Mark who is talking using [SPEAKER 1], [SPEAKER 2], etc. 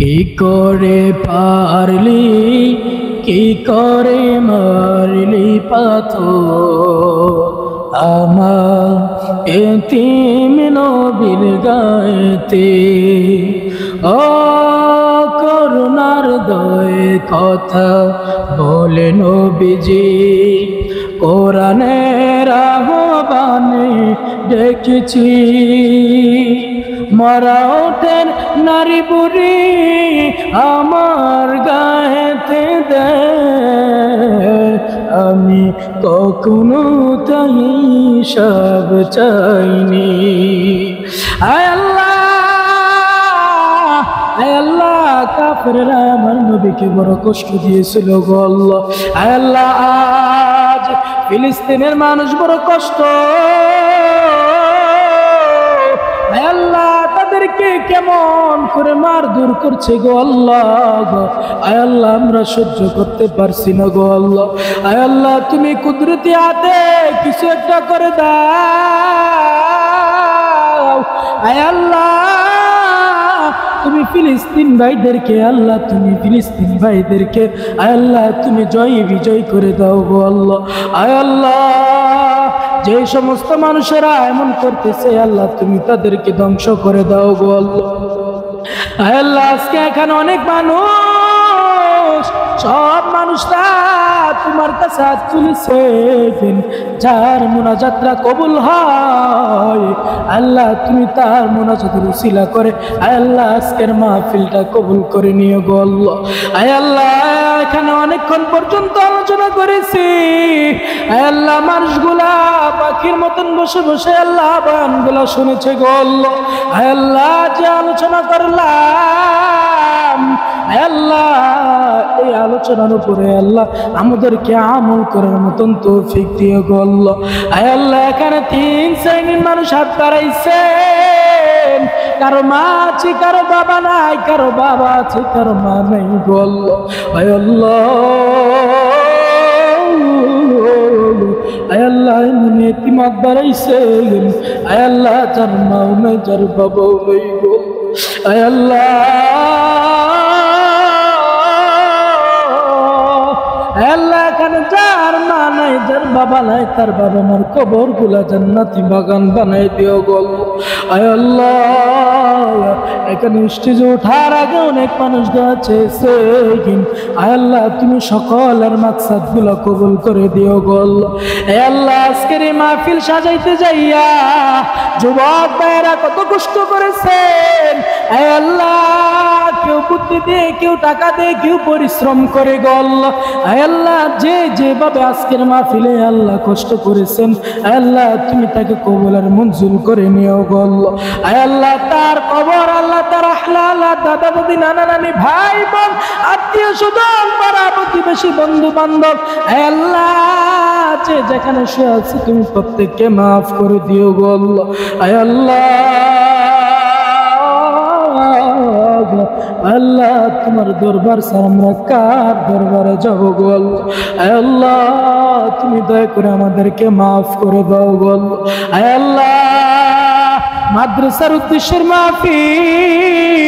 [SPEAKER 1] কি করে পারলি, কি করে মারলি পাথর আমার এতিম নবীর গায়েতে। ও করুণার দয়ে কথা বলে নবীজি, কোরআনের আহ্বানে ডেকেছি। মরা ওঠেন নারী বুড়ি আমার গায়েতে দে, আমি কখনো তাই সব চাইনি। আয় আল্লাহ, আয় আল্লাহ, কাফেররা আমার নবীকে বড় কষ্ট দিয়েছিল গো আল্লাহ। আয় আল্লাহ, আজ ফিলিস্তিনের মানুষ বড় কষ্ট। আয় আল্লাহ, তাদেরকে কেমন করে মার দূর করছে গো আল্লাহ। আয় আল্লাহ, আমরা সহ্য করতে পারছি না গো আল্লাহ। আয় আল্লাহ, তুমি কুদরতি হাতে কিছু একটা করে দাও। আয় আল্লাহ, তুমি ফিলিস্তিন ভাইদেরকে, আল্লাহ তুমি ফিলিস্তিন ভাইদেরকে আয় আল্লাহ তুমি জয় বিজয় করে দাও গো আল্লাহ। আয় আল্লাহ, যে সমস্ত মানুষেরা এমন করতেছে আল্লাহ তুমি তাদেরকে ধ্বংস করে দাও গো আল্লাহ। আয় আল্লাহ, আজকে এখানে অনেক মানুষ, সব মানুষরা তোমার কাছে হাত তুলেছেন, যার মুনাজাতরা কবুল হয় আল্লাহ তুমি তার মুনাজাতের উসিলা করে আয় আল্লাহ আজকের মাহফিলটা কবুল করে নিও গো আল্লাহ। আয় আল্লাহ, এখানে অনেকক্ষণ পর্যন্ত আলোচনা করেছি। আয় আল্লাহ, মানুষগুলা পাখির মতন বসে বসে আল্লাহ বয়ানগুলা শুনেছে গো আল্লাহ। আয় আল্লাহ, যে আলোচনা করলাম আয় আল্লাহ, এই আলোচনার উপরে আল্লাহ আমাদেরকে আমল করার মতন তৌফিক দিও গো আল্লাহ। আয় আল্লাহ, এখানে 3 শ্রেণীর মানুষ হাত বাড়াইছেন, কারো মা আছে, কারো বাবা নাই, কারো বাবা আছে, কারো মা নাই গো আল্লাহ। আয় আল্লাহ, আয় আল্লাহ, এমনি এতিমাত বাড়াইছেন আয় আল্লাহ, যার মাও নাই, যার বাবাও নাই গো। আয় আল্লাহ, আল্লাহ, এখানে যার মা নাই, যার বাবা নাই, তার বাবা মার কবর গুলা জান্নাতি বাগান বানাই দিও গো। আয় আল্লাহ, এখানে স্টেজে ওঠার আগে অনেক মানুষ দোয়া চেয়েছে, আয় আল্লাহ তুমি সকলের মাকসাদ গুলা কবুল করে দিও গো আল্লাহ। আয় আল্লাহ, আজকের এই মাহফিল সাজাইতে যাইয়া যুবক ভাইয়েরা কত কষ্ট করেছেন। আয় আল্লাহ, কেউ বুদ্ধি দিয়ে, কেউ টাকা দিয়ে, কেউ পরিশ্রম করে গো আল্লাহ। আয় আল্লাহ, যে যেভাবে আজকের মাহফিলে আল্লাহ কষ্ট করেছেন আয় আল্লাহ তুমি তাকে কবুলের মঞ্জুর করে নিও গো আল্লাহ। আয় আল্লাহ, তার কবর আল্লাহ, তার আহলা আল্লাহ, দাদা দাদি, নানা নানি, ভাই বোন, আত্মীয় স্বজন, পাড়া প্রতিবেশী, বন্ধু বান্ধব আয় আল্লাহ যে যেখানে শুয়ে আছে তুমি প্রত্যেককে মাফ করে দিও গো আল্লাহ। আয় আল্লাহ, আল্লাহ তোমার দরবার ছাড়া আমরা কার দরবারে যাবো গো আল্লাহ। আয় আল্লাহ, তুমি দয়া করে আমাদেরকে মাফ করে দাও গো আল্লাহ। আয় আল্লাহ, মাদ্রাসার উদ্দেশ্যের মাহফিল